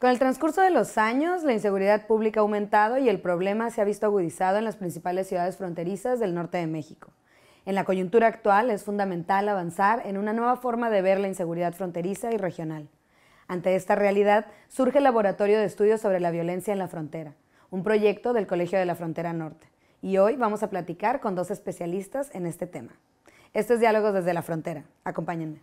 Con el transcurso de los años, la inseguridad pública ha aumentado y el problema se ha visto agudizado en las principales ciudades fronterizas del norte de México. En la coyuntura actual es fundamental avanzar en una nueva forma de ver la inseguridad fronteriza y regional. Ante esta realidad, surge el Laboratorio de Estudios sobre la Violencia en la Frontera, un proyecto del Colegio de la Frontera Norte. Y hoy vamos a platicar con dos especialistas en este tema. Esto es Diálogos desde la Frontera. Acompáñenme.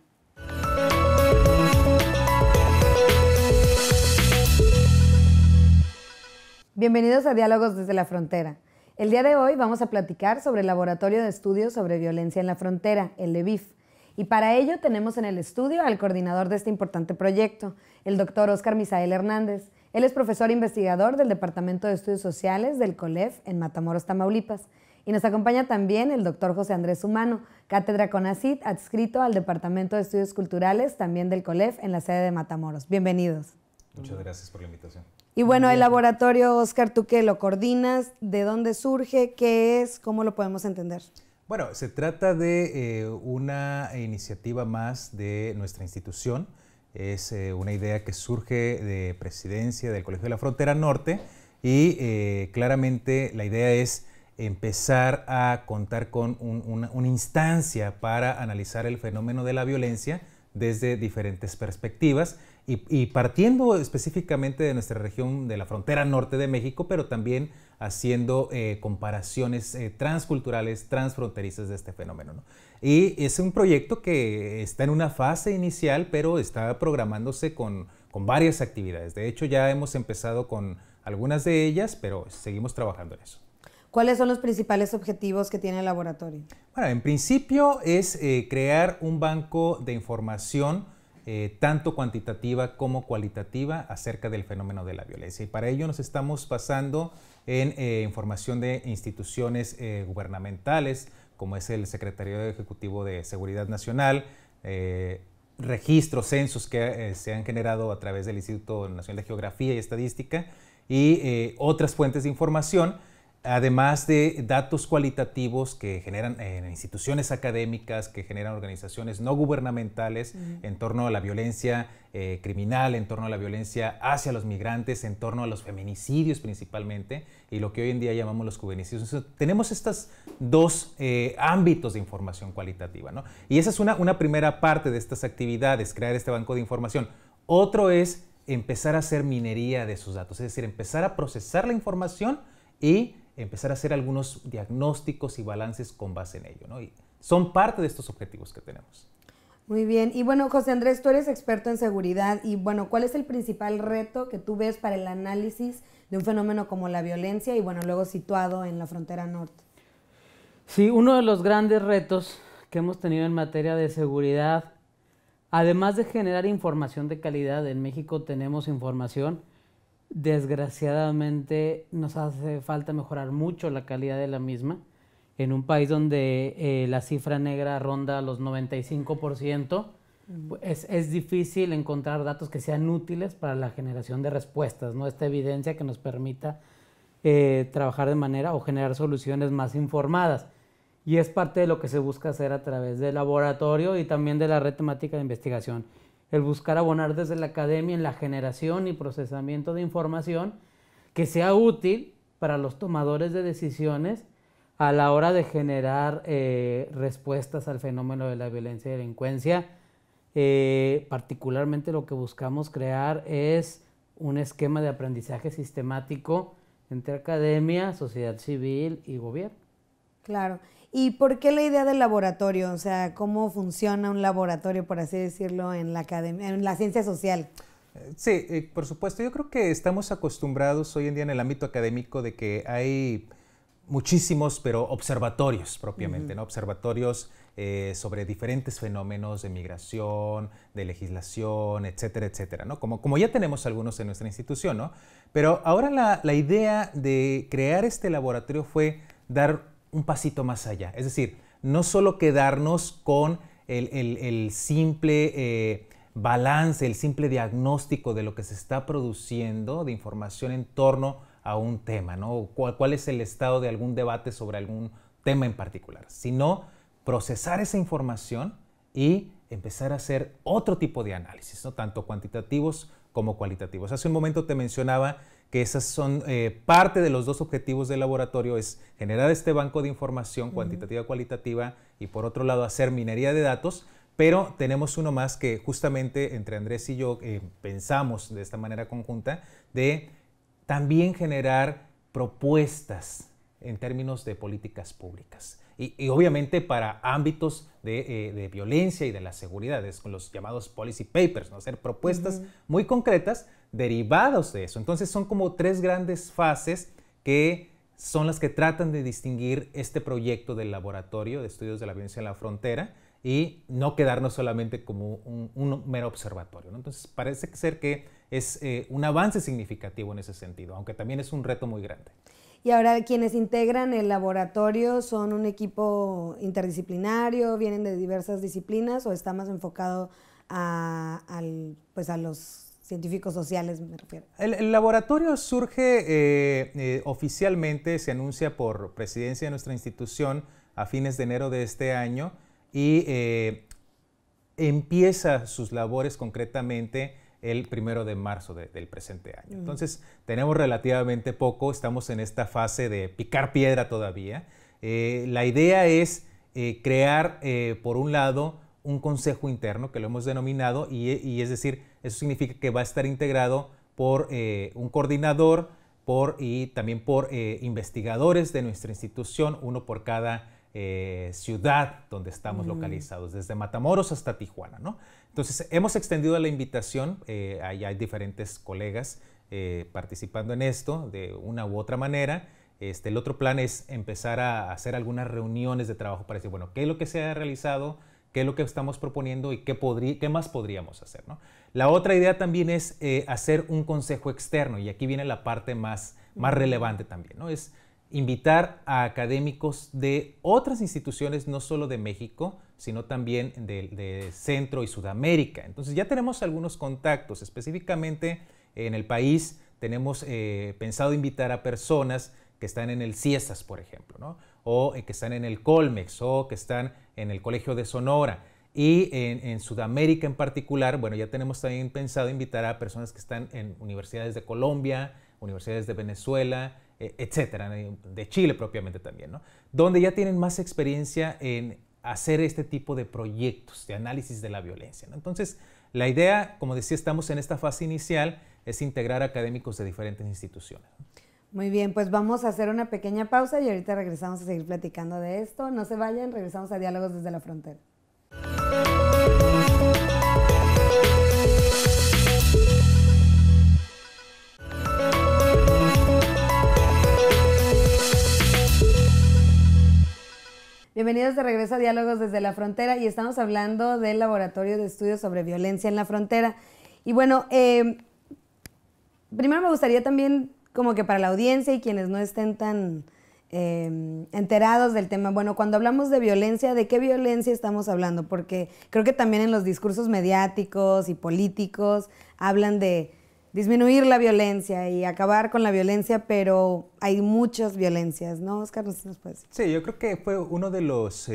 Bienvenidos a Diálogos desde la Frontera. El día de hoy vamos a platicar sobre el Laboratorio de Estudios sobre Violencia en la Frontera, el LEVIF. Y para ello tenemos en el estudio al coordinador de este importante proyecto, el doctor Óscar Misael Hernández. Él es profesor investigador del Departamento de Estudios Sociales del COLEF en Matamoros, Tamaulipas. Y nos acompaña también el doctor José Andrés Humano, cátedra CONACYT, adscrito al Departamento de Estudios Culturales, también del COLEF, en la sede de Matamoros. Bienvenidos. Muchas gracias por la invitación. Y bueno, el laboratorio, Óscar, tú que lo coordinas, ¿de dónde surge? ¿Qué es? ¿Cómo lo podemos entender? Bueno, se trata de una iniciativa más de nuestra institución. Es una idea que surge de presidencia del Colegio de la Frontera Norte y claramente la idea es empezar a contar con una instancia para analizar el fenómeno de la violencia desde diferentes perspectivas y partiendo específicamente de nuestra región de la frontera norte de México, pero también haciendo comparaciones transculturales, transfronterizas de este fenómeno, ¿no? Y es un proyecto que está en una fase inicial, pero está programándose con varias actividades. De hecho, ya hemos empezado con algunas de ellas, pero seguimos trabajando en eso. ¿Cuáles son los principales objetivos que tiene el laboratorio? Bueno, en principio es crear un banco de información tanto cuantitativa como cualitativa acerca del fenómeno de la violencia. Y para ello nos estamos basando en información de instituciones gubernamentales, como es el Secretariado Ejecutivo de Seguridad Nacional, registros, censos que se han generado a través del Instituto Nacional de Geografía y Estadística y otras fuentes de información, además de datos cualitativos que generan instituciones académicas, que generan organizaciones no gubernamentales en torno a la violencia criminal, en torno a la violencia hacia los migrantes, en torno a los feminicidios principalmente, y lo que hoy en día llamamos los juvenicidios. Entonces, tenemos estos dos ámbitos de información cualitativa, ¿no? Y esa es una primera parte de estas actividades, crear este banco de información. Otro es empezar a hacer minería de esos datos, es decir, empezar a procesar la información y empezar a hacer algunos diagnósticos y balances con base en ello, ¿no? Y son parte de estos objetivos que tenemos. Muy bien. Y bueno, José Andrés, tú eres experto en seguridad y bueno, ¿cuál es el principal reto que tú ves para el análisis de un fenómeno como la violencia y bueno, luego situado en la frontera norte? Sí, uno de los grandes retos que hemos tenido en materia de seguridad, además de generar información de calidad, en México tenemos información. Desgraciadamente nos hace falta mejorar mucho la calidad de la misma. En un país donde la cifra negra ronda los 95%, es difícil encontrar datos que sean útiles para la generación de respuestas, ¿no? Esta evidencia que nos permita trabajar de manera o generar soluciones más informadas. Y es parte de lo que se busca hacer a través del laboratorio y también de la red temática de investigación. El buscar abonar desde la academia en la generación y procesamiento de información que sea útil para los tomadores de decisiones a la hora de generar respuestas al fenómeno de la violencia y delincuencia. Particularmente lo que buscamos crear es un esquema de aprendizaje sistemático entre academia, sociedad civil y gobierno. Claro. ¿Y por qué la idea del laboratorio? O sea, ¿cómo funciona un laboratorio, por así decirlo, en la academia, en la ciencia social? Sí, por supuesto. Yo creo que estamos acostumbrados hoy en día en el ámbito académico de que hay muchísimos, pero observatorios propiamente, ¿no? Observatorios sobre diferentes fenómenos de migración, de legislación, etcétera, etcétera, ¿no? Como ya tenemos algunos en nuestra institución, ¿no? Pero ahora la idea de crear este laboratorio fue dar un pasito más allá, es decir, no solo quedarnos con el simple balance, el simple diagnóstico de lo que se está produciendo de información en torno a un tema, ¿no? ¿Cuál es el estado de algún debate sobre algún tema en particular? Sino procesar esa información y empezar a hacer otro tipo de análisis, ¿no? Tanto cuantitativos como cualitativos. Hace un momento te mencionaba que esas son parte de los dos objetivos del laboratorio, es generar este banco de información cuantitativa, cualitativa, y por otro lado hacer minería de datos, pero tenemos uno más que justamente entre Andrés y yo pensamos de esta manera conjunta de también generar propuestas en términos de políticas públicas. Y obviamente para ámbitos de violencia y de la seguridad, con los llamados policy papers, ¿no? Hacer propuestas muy concretas derivados de eso. Entonces son como tres grandes fases que son las que tratan de distinguir este proyecto del Laboratorio de Estudios de la Violencia en la Frontera y no quedarnos solamente como un mero observatorio, ¿no? Entonces parece ser que es un avance significativo en ese sentido, aunque también es un reto muy grande. Y ahora, quienes integran el laboratorio son un equipo interdisciplinario, vienen de diversas disciplinas o está más enfocado a los científicos sociales, me refiero. El laboratorio surge oficialmente, se anuncia por presidencia de nuestra institución a fines de enero de este año y empieza sus labores concretamente el 1 de marzo del presente año. Entonces, tenemos relativamente poco, estamos en esta fase de picar piedra todavía. La idea es crear, por un lado, un consejo interno, que lo hemos denominado, y es decir, eso significa que va a estar integrado por un coordinador y también por investigadores de nuestra institución, uno por cada ciudad donde estamos localizados, desde Matamoros hasta Tijuana, ¿no? Entonces, hemos extendido la invitación, hay diferentes colegas participando en esto de una u otra manera. El otro plan es empezar a hacer algunas reuniones de trabajo para decir, bueno, ¿qué es lo que se ha realizado? ¿Qué es lo que estamos proponiendo? ¿Y qué más podríamos hacer, ¿no? La otra idea también es hacer un consejo externo, y aquí viene la parte más relevante también, ¿no? Es invitar a académicos de otras instituciones, no solo de México, sino también de Centro y Sudamérica. Entonces ya tenemos algunos contactos, específicamente en el país tenemos pensado invitar a personas que están en el CIESAS, por ejemplo, ¿no? O que están en el Colmex, o que están en el Colegio de Sonora. Y en Sudamérica en particular, bueno, ya tenemos también pensado invitar a personas que están en universidades de Colombia, universidades de Venezuela, etcétera, de Chile propiamente también, ¿no? Donde ya tienen más experiencia en hacer este tipo de proyectos de análisis de la violencia, ¿no? Entonces, la idea, como decía, estamos en esta fase inicial, es integrar académicos de diferentes instituciones, ¿no? Muy bien, pues vamos a hacer una pequeña pausa y ahorita regresamos a seguir platicando de esto. No se vayan, regresamos a Diálogos desde la Frontera. Bienvenidos de regreso a Diálogos desde la Frontera y estamos hablando del Laboratorio de Estudios sobre Violencia en la Frontera. Y bueno, primero me gustaría también, como que para la audiencia y quienes no estén tan enterados del tema, bueno, cuando hablamos de violencia, ¿de qué violencia estamos hablando? Porque creo que también en los discursos mediáticos y políticos hablan de disminuir la violencia y acabar con la violencia, pero hay muchas violencias, ¿no, Oscar? No sé si nos puedes decir. Sí, yo creo que fue uno de los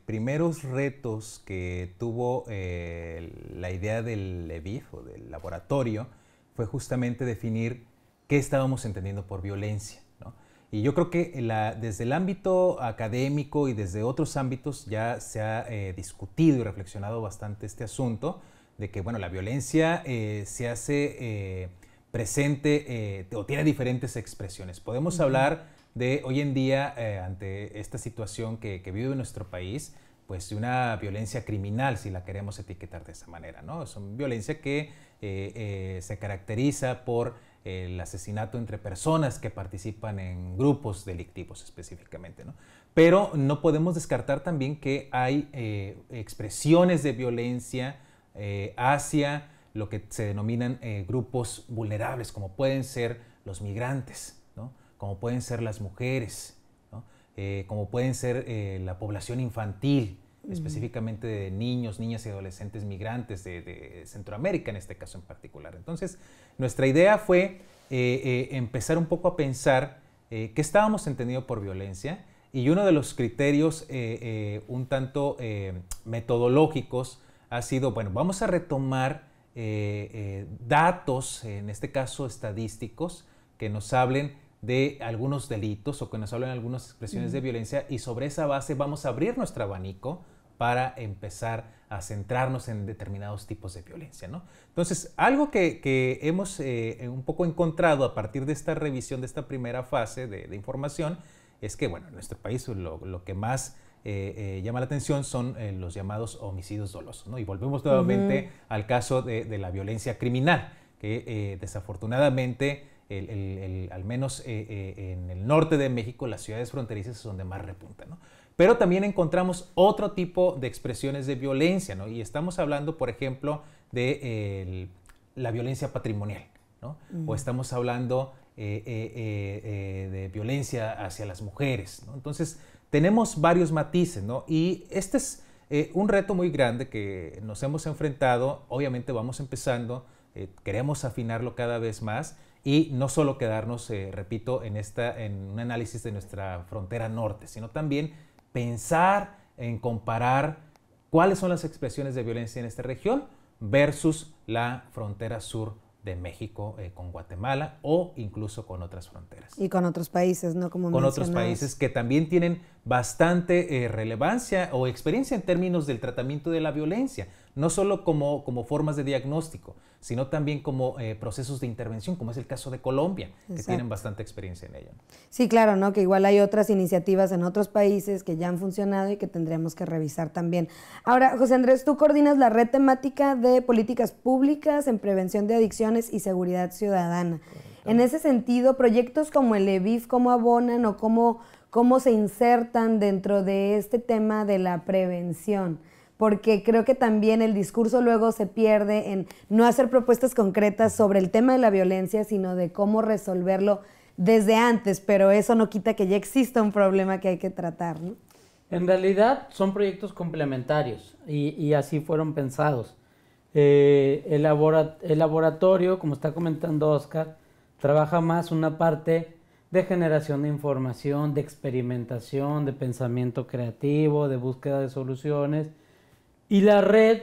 primeros retos que tuvo la idea del LEVIF o del laboratorio, fue justamente definir qué estábamos entendiendo por violencia, ¿no? Y yo creo que desde el ámbito académico y desde otros ámbitos ya se ha discutido y reflexionado bastante este asunto de que, bueno, la violencia se hace presente o tiene diferentes expresiones. Podemos hablar de hoy en día, ante esta situación que vive nuestro país, pues de una violencia criminal, si la queremos etiquetar de esa manera, ¿no? Es una violencia que se caracteriza por el asesinato entre personas que participan en grupos delictivos específicamente, ¿no? Pero no podemos descartar también que hay expresiones de violencia hacia lo que se denominan grupos vulnerables, como pueden ser los migrantes, ¿no? Como pueden ser las mujeres, ¿no? Como pueden ser la población infantil, específicamente de niños, niñas y adolescentes migrantes de Centroamérica en este caso en particular. Entonces, nuestra idea fue empezar un poco a pensar qué estábamos entendiendo por violencia, y uno de los criterios un tanto metodológicos ha sido, bueno, vamos a retomar datos, en este caso estadísticos, que nos hablen de algunos delitos o que nos hablen de algunas expresiones de violencia, y sobre esa base vamos a abrir nuestro abanico para empezar a centrarnos en determinados tipos de violencia, ¿no? Entonces, algo que hemos un poco encontrado a partir de esta revisión, de esta primera fase de información, es que, bueno, en nuestro país lo que más llama la atención son los llamados homicidios dolosos, ¿no? Y volvemos nuevamente al caso de la violencia criminal, que desafortunadamente, al menos en el norte de México, las ciudades fronterizas es donde más repunta, ¿no? Pero también encontramos otro tipo de expresiones de violencia, ¿no? Y estamos hablando, por ejemplo, de la violencia patrimonial, ¿no? O estamos hablando de violencia hacia las mujeres, ¿no? Entonces, tenemos varios matices, ¿no? Y este es un reto muy grande que nos hemos enfrentado. Obviamente vamos empezando, queremos afinarlo cada vez más y no solo quedarnos, repito, en un análisis de nuestra frontera norte, sino también pensar en comparar cuáles son las expresiones de violencia en esta región versus la frontera sur de México con Guatemala o incluso con otras fronteras. Y con otros países, ¿no? Como con otros países que también tienen bastante relevancia o experiencia en términos del tratamiento de la violencia, no solo como formas de diagnóstico, sino también como procesos de intervención, como es el caso de Colombia, que tienen bastante experiencia en ello. Sí, claro, ¿no? Que igual hay otras iniciativas en otros países que ya han funcionado y que tendríamos que revisar también. Ahora, José Andrés, tú coordinas la red temática de políticas públicas en prevención de adicciones y seguridad ciudadana. Correcto. En ese sentido, proyectos como el LEVIF, ¿cómo abonan o cómo se insertan dentro de este tema de la prevención? Porque creo que también el discurso luego se pierde en no hacer propuestas concretas sobre el tema de la violencia, sino de cómo resolverlo desde antes, pero eso no quita que ya exista un problema que hay que tratar, ¿no? En realidad son proyectos complementarios y así fueron pensados. El laboratorio, como está comentando Oscar, trabaja más una parte de generación de información, de experimentación, de pensamiento creativo, de búsqueda de soluciones. Y la red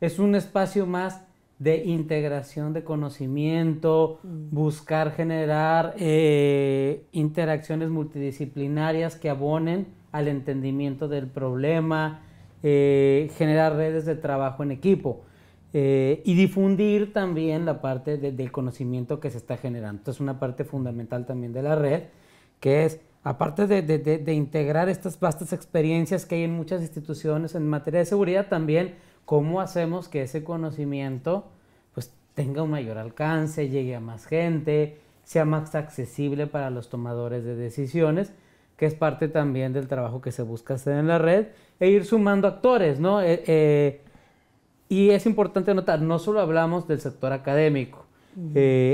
es un espacio más de integración de conocimiento, buscar generar interacciones multidisciplinarias que abonen al entendimiento del problema, generar redes de trabajo en equipo y difundir también la parte del conocimiento que se está generando. Entonces, una parte fundamental también de la red, que es, aparte de integrar estas vastas experiencias que hay en muchas instituciones en materia de seguridad, también cómo hacemos que ese conocimiento pues, tenga un mayor alcance, llegue a más gente, sea más accesible para los tomadores de decisiones, que es parte también del trabajo que se busca hacer en la red, e ir sumando actores, ¿no? Y es importante notar, no solo hablamos del sector académico,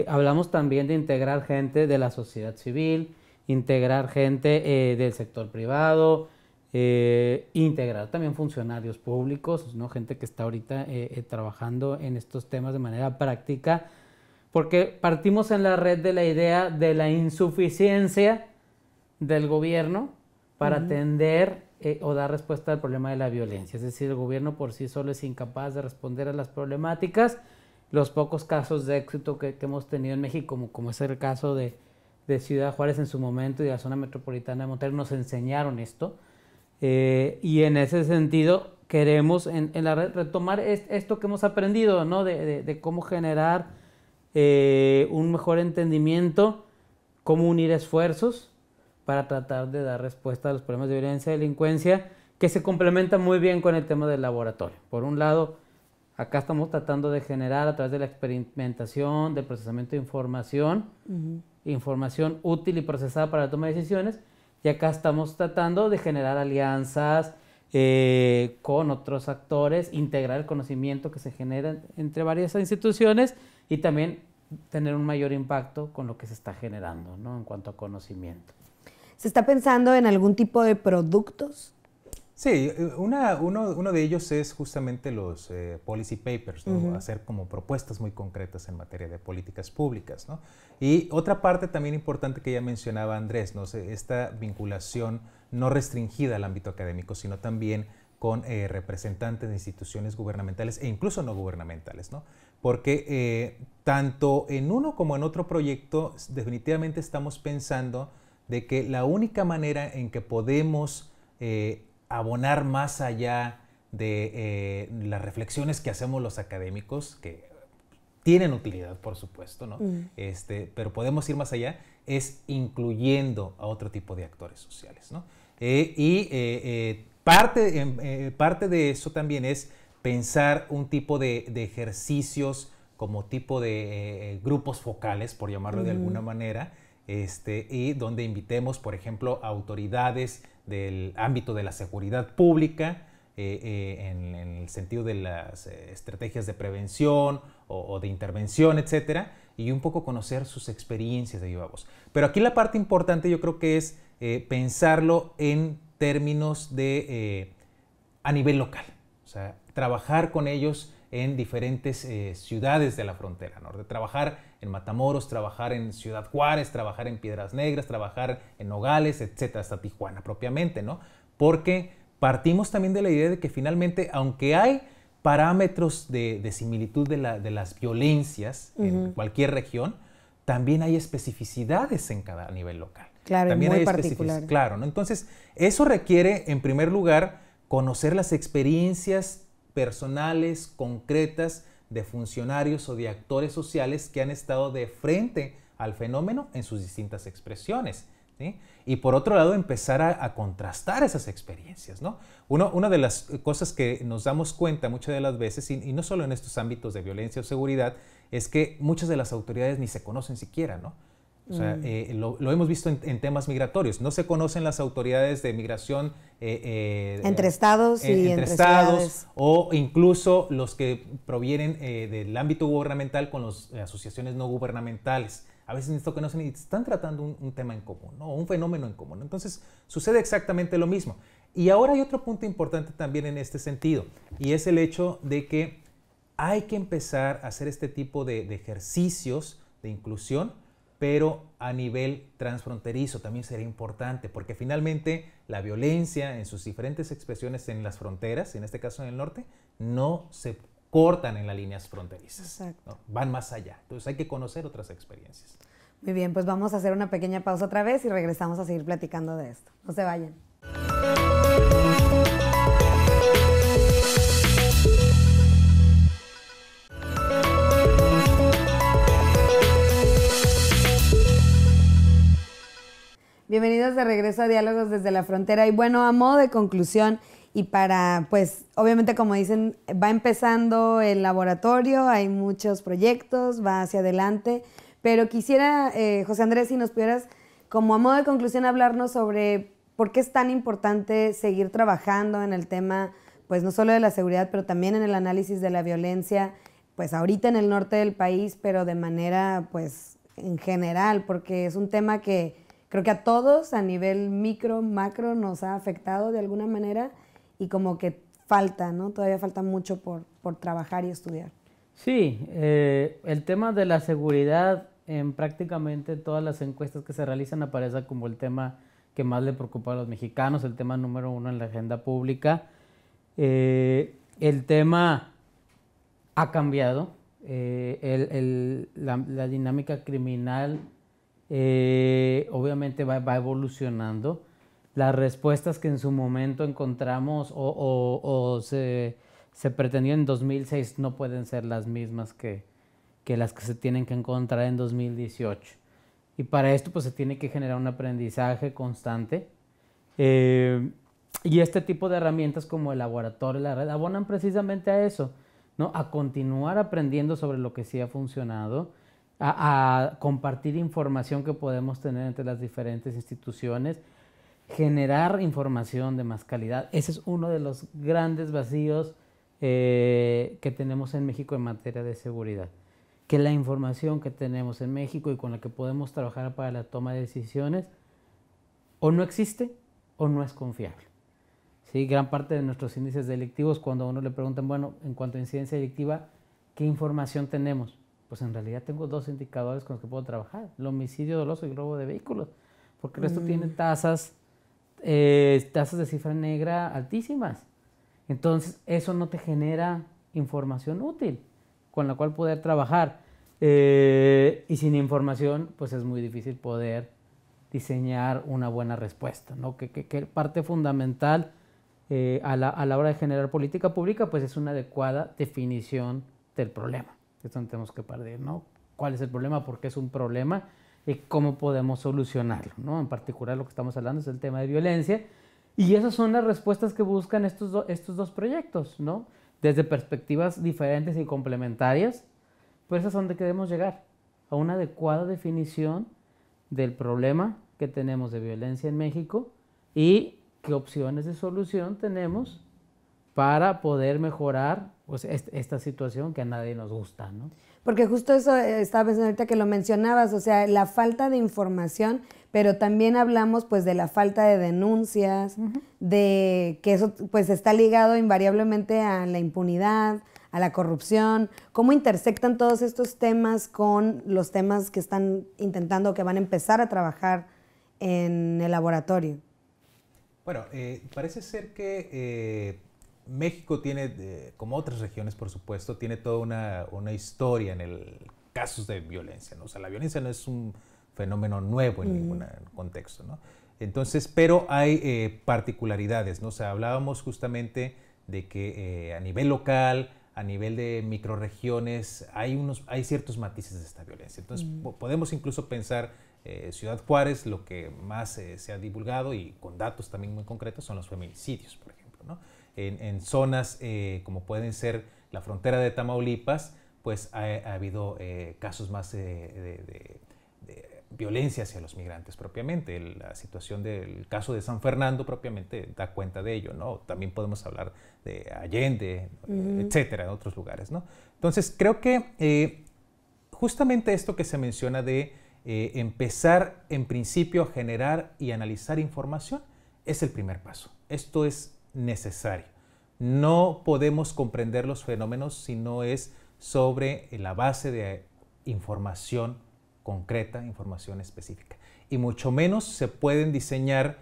hablamos también de integrar gente de la sociedad civil, integrar gente del sector privado, integrar también funcionarios públicos, ¿no? Gente que está ahorita trabajando en estos temas de manera práctica, porque partimos en la red de la idea de la insuficiencia del gobierno para atender o dar respuesta al problema de la violencia. Es decir, el gobierno por sí solo es incapaz de responder a las problemáticas. Los pocos casos de éxito que hemos tenido en México, como es el caso de Ciudad Juárez en su momento y de la zona metropolitana de Monterrey, nos enseñaron esto. Y en ese sentido queremos en la red retomar esto que hemos aprendido, ¿no? de cómo generar un mejor entendimiento, cómo unir esfuerzos para tratar de dar respuesta a los problemas de violencia y delincuencia, que se complementa muy bien con el tema del laboratorio. Por un lado, acá estamos tratando de generar a través de la experimentación, del procesamiento de información, información útil y procesada para la toma de decisiones, y acá estamos tratando de generar alianzas con otros actores, integrar el conocimiento que se genera entre varias instituciones y también tener un mayor impacto con lo que se está generando, ¿no? En cuanto a conocimiento. ¿Se está pensando en algún tipo de productos? Sí, uno de ellos es justamente los policy papers, ¿no? Hacer como propuestas muy concretas en materia de políticas públicas, ¿no? Y otra parte también importante que ya mencionaba Andrés, ¿no? Esta vinculación no restringida al ámbito académico, sino también con representantes de instituciones gubernamentales e incluso no gubernamentales, ¿no? Porque tanto en uno como en otro proyecto definitivamente estamos pensando de que la única manera en que podemos abonar más allá de las reflexiones que hacemos los académicos, que tienen utilidad, por supuesto, ¿no? Pero podemos ir más allá, es incluyendo a otro tipo de actores sociales, ¿no? Parte de eso también es pensar un tipo de ejercicios como tipo de grupos focales, por llamarlo de alguna manera, y donde invitemos, por ejemplo, a autoridades del ámbito de la seguridad pública, en el sentido de las estrategias de prevención o de intervención, etcétera, y un poco conocer sus experiencias de viva voz. Pero aquí la parte importante yo creo que es pensarlo en términos de a nivel local, o sea, trabajar con ellos en diferentes ciudades de la frontera norte, trabajar en Matamoros, trabajar en Ciudad Juárez, trabajar en Piedras Negras, trabajar en Nogales, etcétera, hasta Tijuana propiamente, ¿no? Porque partimos también de la idea de que finalmente, aunque hay parámetros de similitud de las violencias en cualquier región, también hay especificidades en cada nivel local. Claro, también muy hay particular. Claro, ¿no? Entonces, eso requiere, en primer lugar, conocer las experiencias personales, concretas, de funcionarios o de actores sociales que han estado de frente al fenómeno en sus distintas expresiones, ¿sí? Y por otro lado, empezar a contrastar esas experiencias, ¿no? Una de las cosas que nos damos cuenta muchas de las veces, y no solo en estos ámbitos de violencia o seguridad, es que muchas de las autoridades ni se conocen siquiera, ¿no? O sea, lo hemos visto en temas migratorios. No se conocen las autoridades de migración entre estados y entre estados, o incluso los que provienen del ámbito gubernamental con las asociaciones no gubernamentales. A veces esto conocen y están tratando un tema en común, ¿no? Un fenómeno en común. Entonces, sucede exactamente lo mismo. Y ahora hay otro punto importante también en este sentido, y es el hecho de que hay que empezar a hacer este tipo de ejercicios de inclusión, pero a nivel transfronterizo también sería importante, porque finalmente la violencia en sus diferentes expresiones en las fronteras, en este caso en el norte, no se cortan en las líneas fronterizas, ¿no? Van más allá. Entonces hay que conocer otras experiencias. Muy bien, pues vamos a hacer una pequeña pausa otra vez y regresamos a seguir platicando de esto. No se vayan. Bienvenidos de regreso a Diálogos desde la Frontera. Y bueno, a modo de conclusión y para, pues, obviamente como dicen, va empezando el laboratorio, hay muchos proyectos, va hacia adelante, pero quisiera, José Andrés, si nos pudieras, como a modo de conclusión, hablarnos sobre por qué es tan importante seguir trabajando en el tema, pues, no solo de la seguridad, pero también en el análisis de la violencia, pues, ahorita en el norte del país, pero de manera, pues, en general, porque es un tema que creo que a todos a nivel micro, macro nos ha afectado de alguna manera y como que falta, ¿no? Todavía falta mucho por trabajar y estudiar. Sí, el tema de la seguridad en prácticamente todas las encuestas que se realizan aparece como el tema que más le preocupa a los mexicanos, el tema número 1 en la agenda pública. El tema ha cambiado, la dinámica criminal obviamente va evolucionando. Las respuestas que en su momento encontramos o se pretendían en 2006 no pueden ser las mismas que las que se tienen que encontrar en 2018. Y para esto pues se tiene que generar un aprendizaje constante. Y este tipo de herramientas como el laboratorio, la red, abonan precisamente a eso, ¿no? A continuar aprendiendo sobre lo que sí ha funcionado, a compartir información que podemos tener entre las diferentes instituciones, generar información de más calidad. Ese es uno de los grandes vacíos que tenemos en México en materia de seguridad. Que la información que tenemos en México y con la que podemos trabajar para la toma de decisiones o no existe o no es confiable. ¿Sí? Gran parte de nuestros índices delictivos, cuando a uno le preguntan, bueno, en cuanto a incidencia delictiva, ¿qué información tenemos? Pues en realidad tengo 2 indicadores con los que puedo trabajar, el homicidio doloso y el robo de vehículos, porque el resto tiene tasas de cifra negra altísimas. Entonces, eso no te genera información útil con la cual poder trabajar. Y sin información, pues es muy difícil poder diseñar una buena respuesta, ¿no? Que parte fundamental a la hora de generar política pública, pues es una adecuada definición del problema. Es donde tenemos que partir, ¿no? ¿Cuál es el problema? ¿Por qué es un problema? Y cómo podemos solucionarlo, ¿no? En particular lo que estamos hablando es el tema de violencia. Y esas son las respuestas que buscan estos dos proyectos, ¿no? Desde perspectivas diferentes y complementarias, pues es a donde queremos llegar, a una adecuada definición del problema que tenemos de violencia en México y qué opciones de solución tenemos para poder mejorar pues, esta situación que a nadie nos gusta, ¿no? Porque justo eso estaba pensando ahorita que lo mencionabas, o sea, la falta de información, pero también hablamos pues de la falta de denuncias, de que eso pues está ligado invariablemente a la impunidad, a la corrupción. ¿Cómo intersectan todos estos temas con los temas que están intentando, que van a empezar a trabajar en el laboratorio? Bueno, parece ser que México tiene, como otras regiones por supuesto, tiene toda una historia en el casos de violencia, ¿no? O sea, la violencia no es un fenómeno nuevo en ningún contexto, ¿no? Entonces, pero hay particularidades, ¿no? O sea, hablábamos justamente de que a nivel local, a nivel de microrregiones, hay ciertos matices de esta violencia. Entonces, podemos incluso pensar Ciudad Juárez, lo que más se ha divulgado y con datos también muy concretos son los feminicidios, por ejemplo, ¿no? En zonas como pueden ser la frontera de Tamaulipas, pues ha habido casos más de violencia hacia los migrantes propiamente. La situación del caso de San Fernando propiamente da cuenta de ello, ¿no? También podemos hablar de Allende, etcétera, en otros lugares, ¿no? Entonces, creo que justamente esto que se menciona de empezar en principio a generar y analizar información es el primer paso. Esto es necesario. No podemos comprender los fenómenos si no es sobre la base de información concreta, información específica. Y mucho menos se pueden diseñar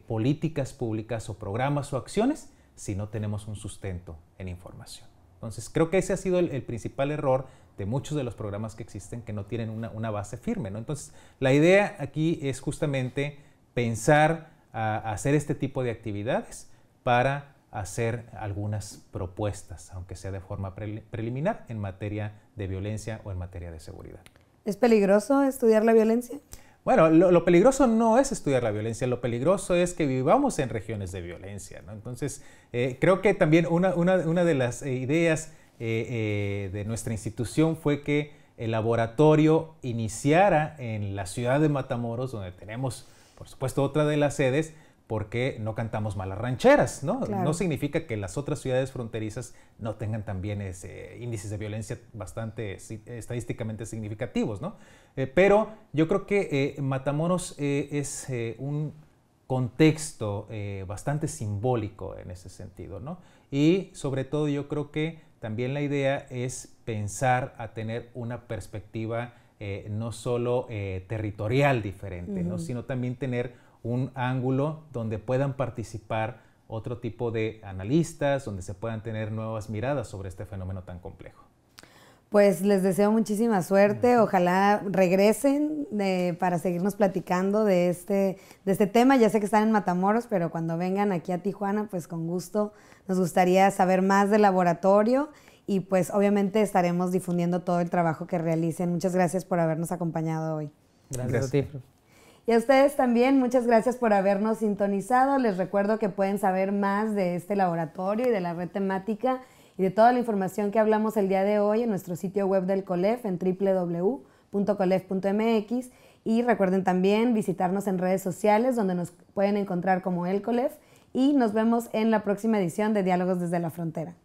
políticas públicas o programas o acciones si no tenemos un sustento en información. Entonces, creo que ese ha sido el principal error de muchos de los programas que existen, que no tienen una base firme, ¿no? Entonces, la idea aquí es justamente pensar a hacer este tipo de actividades para hacer algunas propuestas, aunque sea de forma preliminar, en materia de violencia o en materia de seguridad. ¿Es peligroso estudiar la violencia? Bueno, lo peligroso no es estudiar la violencia, lo peligroso es que vivamos en regiones de violencia, ¿no? Entonces, creo que también una de las ideas de nuestra institución fue que el laboratorio iniciara en la ciudad de Matamoros, donde tenemos, por supuesto, otra de las sedes, porque no cantamos malas rancheras, ¿no? Claro. No significa que las otras ciudades fronterizas no tengan también índices de violencia bastante estadísticamente significativos, ¿no? Pero yo creo que Matamoros es un contexto bastante simbólico en ese sentido, ¿no? Y sobre todo yo creo que también la idea es pensar a tener una perspectiva no solo territorial diferente, ¿no? Sino también tener un ángulo donde puedan participar otro tipo de analistas, donde se puedan tener nuevas miradas sobre este fenómeno tan complejo. Pues les deseo muchísima suerte, ojalá regresen para seguirnos platicando de este tema. Ya sé que están en Matamoros, pero cuando vengan aquí a Tijuana, pues con gusto nos gustaría saber más del laboratorio y pues obviamente estaremos difundiendo todo el trabajo que realicen. Muchas gracias por habernos acompañado hoy. Gracias a ti. Y a ustedes también, muchas gracias por habernos sintonizado. Les recuerdo que pueden saber más de este laboratorio y de la red temática y de toda la información que hablamos el día de hoy en nuestro sitio web del COLEF en www.colef.mx y recuerden también visitarnos en redes sociales donde nos pueden encontrar como el COLEF y nos vemos en la próxima edición de Diálogos desde la Frontera.